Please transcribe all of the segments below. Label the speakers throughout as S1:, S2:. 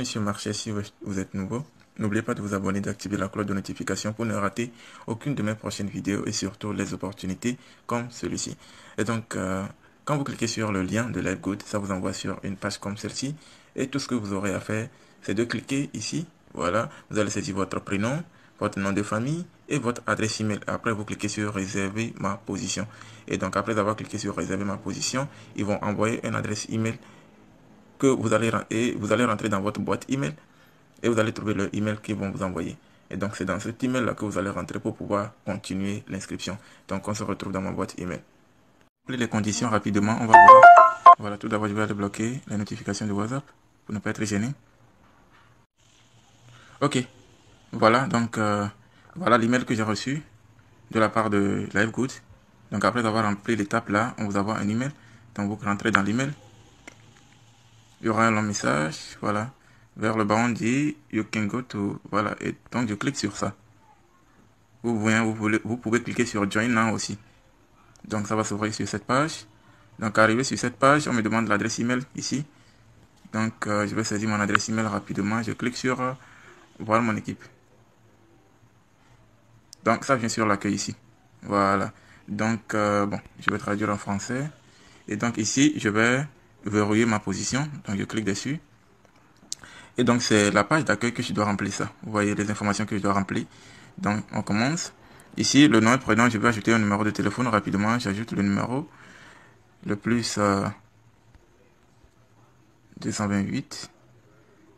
S1: Bienvenue sur Marché si vous êtes nouveau. N'oubliez pas de vous abonner et d'activer la cloche de notification pour ne rater aucune de mes prochaines vidéos et surtout les opportunités comme celui-ci. Et donc, quand vous cliquez sur le lien de Livegood, ça vous envoie sur une page comme celle-ci. Et tout ce que vous aurez à faire, c'est de cliquer ici. Voilà, vous allez saisir votre prénom, votre nom de famille et votre adresse email. Après, vous cliquez sur réserver ma position. Et donc, après avoir cliqué sur réserver ma position, ils vont envoyer une adresse email que vous allez rentrer dans votre boîte email et vous allez trouver le email qu'ils vont vous envoyer. Et donc, c'est dans cet email là que vous allez rentrer pour pouvoir continuer l'inscription. Donc, on se retrouve dans ma boîte email. Les conditions rapidement, on va voir. Voilà, tout d'abord, je vais aller bloquer les notifications de WhatsApp pour ne pas être gêné. Ok, voilà, donc voilà l'email que j'ai reçu de la part de Livegood. Donc, après avoir rempli l'étape là, on vous envoie un email. Donc, vous rentrez dans l'email. Il y aura un long message, voilà. Vers le bas, on dit you can go to, voilà. Et donc, je clique sur ça. Vous pouvez cliquer sur Join Now aussi. Donc, ça va s'ouvrir sur cette page. Donc, arrivé sur cette page, on me demande l'adresse email ici. Donc, je vais saisir mon adresse email rapidement. Je clique sur voir mon équipe. Donc, ça vient sur l'accueil ici. Voilà. Donc, bon, je vais traduire en français. Et donc, ici, je vais verrouiller ma position. Donc, je clique dessus. Et donc, c'est la page d'accueil que je dois remplir ça. Vous voyez les informations que je dois remplir. Donc, on commence. Ici, le nom et prénom, je vais ajouter un numéro de téléphone rapidement. J'ajoute le numéro. Le plus 228.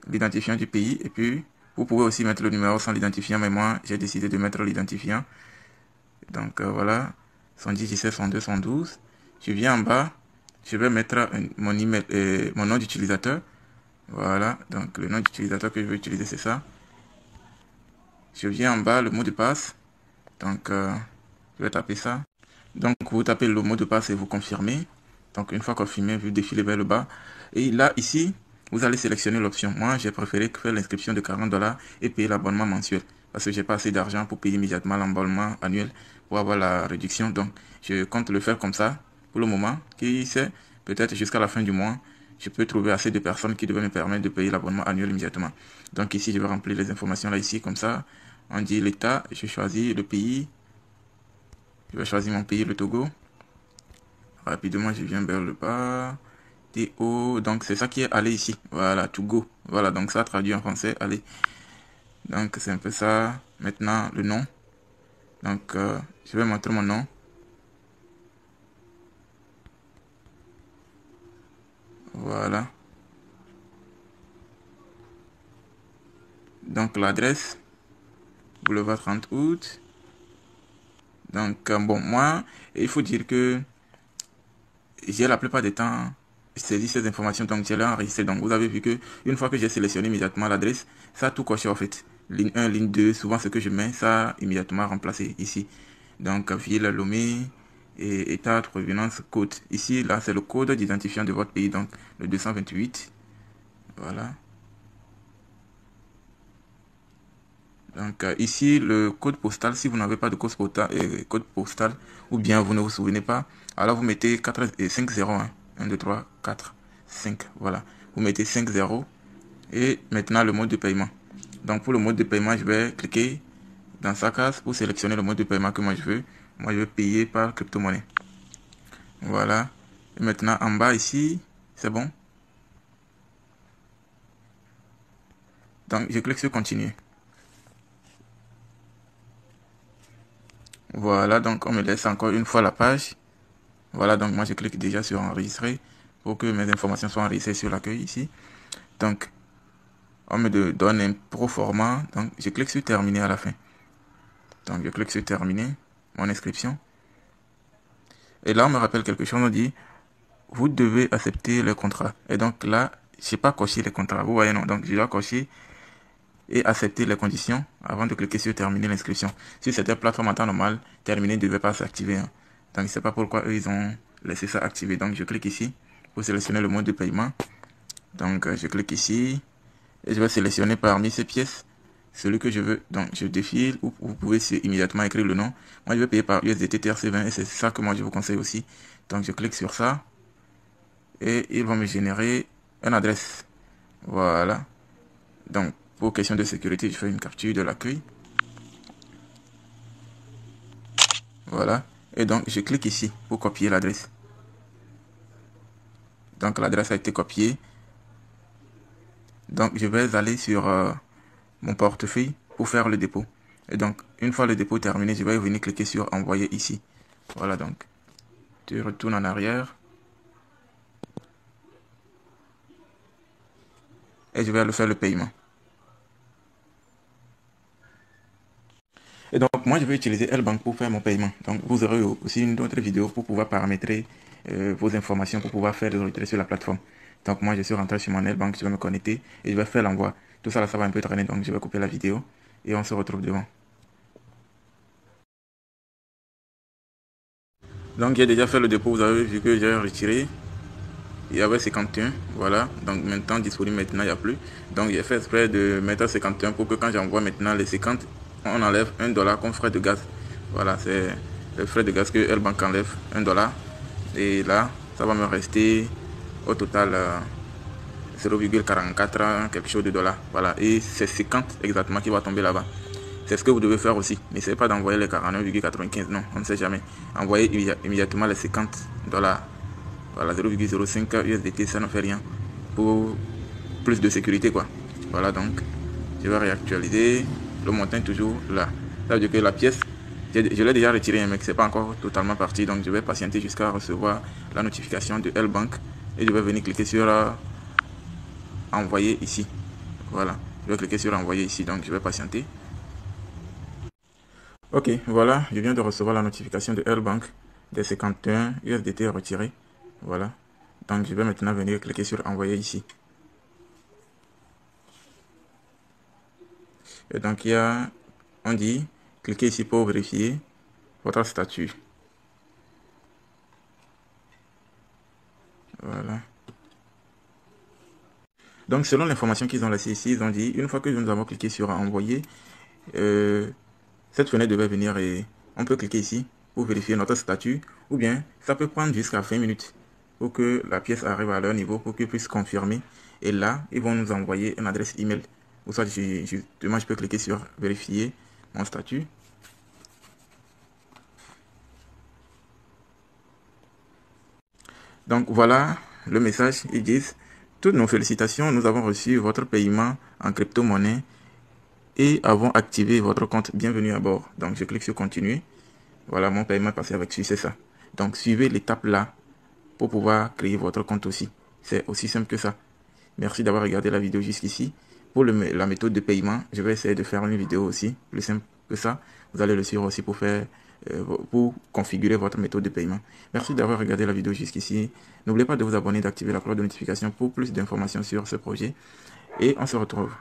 S1: L'identifiant du pays. Et puis, vous pouvez aussi mettre le numéro sans l'identifiant. Mais moi, j'ai décidé de mettre l'identifiant. Donc, voilà. 110, 17, 102, 112. Je viens en bas. Je vais mettre mon email et mon nom d'utilisateur. Voilà. Donc, le nom d'utilisateur que je veux utiliser, c'est ça. Je viens en bas, le mot de passe. Donc, je vais taper ça. Donc, vous tapez le mot de passe et vous confirmez. Donc, une fois confirmé, vous défilez vers le bas. Et là, ici, vous allez sélectionner l'option. Moi, j'ai préféré faire l'inscription de $40 et payer l'abonnement mensuel. Parce que j'ai pas assez d'argent pour payer immédiatement l'abonnement annuel pour avoir la réduction. Donc, je compte le faire comme ça pour le moment. Qui sait, peut-être jusqu'à la fin du mois, je peux trouver assez de personnes qui devraient me permettre de payer l'abonnement annuel immédiatement. Donc, ici, je vais remplir les informations là, ici, comme ça. On dit l'État, je choisis le pays. Je vais choisir mon pays, le Togo. Rapidement, je viens vers le bas. TO, donc c'est ça qui est aller ici. Voilà, Togo. Voilà, donc ça traduit en français, aller. Donc c'est un peu ça. Maintenant, le nom. Donc, je vais montrer mon nom. Voilà. Donc l'adresse. Boulevard 30 août. Donc, bon, moi, il faut dire que j'ai la plupart des temps saisi ces informations, donc j'ai enregistré. Donc, vous avez vu que une fois que j'ai sélectionné immédiatement l'adresse, ça a tout coché en fait. Ligne 1, ligne 2, souvent ce que je mets, ça a immédiatement remplacé ici. Donc, ville, Lomé, et état, provenance, code. Ici, là, c'est le code d'identifiant de votre pays, donc le 228. Voilà. Donc ici, le code postal, si vous n'avez pas de code postal, ou bien vous ne vous souvenez pas, alors vous mettez 4 et 5 0, 1, 2, 3, 4, 5, voilà. Vous mettez 5 0 et maintenant le mode de paiement. Donc pour le mode de paiement, je vais cliquer dans sa case pour sélectionner le mode de paiement que moi je veux. Moi, je vais payer par crypto-monnaie. Voilà. Et maintenant, en bas ici, c'est bon. Donc, je clique sur continuer. Voilà, donc on me laisse encore une fois la page. Voilà, donc moi je clique déjà sur enregistrer pour que mes informations soient enregistrées sur l'accueil ici. Donc, on me donne un pro format. Donc, je clique sur terminer à la fin. Donc, je clique sur terminer mon inscription. Et là, on me rappelle quelque chose. On dit, vous devez accepter le contrat. Et donc là, je n'ai pas coché les contrats. Vous voyez, non. Donc, je dois cocher et accepter les conditions avant de cliquer sur terminer l'inscription. Si c'était plateforme en temps normal, terminer ne devait pas s'activer. Donc, je ne sais pas pourquoi eux, ils ont laissé ça activer. Donc, je clique ici pour sélectionner le mode de paiement. Donc, je clique ici et je vais sélectionner parmi ces pièces celui que je veux. Donc, je défile ou vous pouvez immédiatement écrire le nom. Moi, je vais payer par USDT TRC20 et c'est ça que moi, je vous conseille aussi. Donc, je clique sur ça et ils vont me générer une adresse. Voilà. Donc, pour question de sécurité, je fais une capture de l'accueil. Voilà. Et donc, je clique ici pour copier l'adresse. Donc, l'adresse a été copiée. Donc, je vais aller sur mon portefeuille pour faire le dépôt. Et donc, une fois le dépôt terminé, je vais venir cliquer sur envoyer ici. Voilà, donc, tu retournes en arrière. Et je vais aller faire le paiement. Et donc, moi, je vais utiliser L-Bank pour faire mon paiement. Donc, vous aurez aussi une autre vidéo pour pouvoir paramétrer vos informations, pour pouvoir faire des retraits sur la plateforme. Donc, moi, je suis rentré sur mon L-Bank, je vais me connecter et je vais faire l'envoi. Tout ça, là, ça va un peu traîner, donc je vais couper la vidéo et on se retrouve devant. Donc, j'ai déjà fait le dépôt, vous avez vu que j'ai retiré. Il y avait 51, voilà. Donc, maintenant, disponible, maintenant, il n'y a plus. Donc, j'ai fait exprès de mettre 51 pour que quand j'envoie maintenant les 50, on enlève $1 comme frais de gaz. Voilà, c'est le frais de gaz que L-Bank enlève, $1. Et là, ça va me rester au total 0,44 quelque chose de dollars. Voilà, et c'est 50 exactement qui va tomber là-bas. C'est ce que vous devez faire aussi. N'essayez pas d'envoyer les 49,95, non, on ne sait jamais. Envoyez immédiatement les $50. Voilà, 0,05 USDT, ça ne fait rien. Pour plus de sécurité, quoi. Voilà, donc, je vais réactualiser. Le montant est toujours là. Ça veut dire que la pièce, je l'ai déjà retiré, mais c'est pas encore totalement parti. Donc, je vais patienter jusqu'à recevoir la notification de L-Bank. Et je vais venir cliquer sur envoyer ici. Voilà, je vais cliquer sur envoyer ici. Donc, je vais patienter. Ok, voilà, je viens de recevoir la notification de L-Bank des 51 USDT retirés. Voilà, donc je vais maintenant venir cliquer sur envoyer ici. Et donc il y a, on dit, cliquez ici pour vérifier votre statut. Voilà. Donc selon l'information qu'ils ont laissée ici, ils ont dit, une fois que nous avons cliqué sur envoyer, cette fenêtre devait venir et on peut cliquer ici pour vérifier notre statut, ou bien ça peut prendre jusqu'à 20 minutes pour que la pièce arrive à leur niveau, pour qu'ils puissent confirmer. Et là, ils vont nous envoyer une adresse email. Pour ça, justement, je peux cliquer sur vérifier mon statut. Donc voilà le message. Ils disent: toutes nos félicitations, nous avons reçu votre paiement en crypto-monnaie et avons activé votre compte. Bienvenue à bord. Donc je clique sur continuer. Voilà, mon paiement est passé avec succès, ça. Donc suivez l'étape là pour pouvoir créer votre compte aussi. C'est aussi simple que ça. Merci d'avoir regardé la vidéo jusqu'ici. Pour la méthode de paiement, je vais essayer de faire une vidéo aussi, plus simple que ça. Vous allez le suivre aussi pour configurer votre méthode de paiement. Merci d'avoir regardé la vidéo jusqu'ici. N'oubliez pas de vous abonner, d'activer la cloche de notification pour plus d'informations sur ce projet. Et on se retrouve.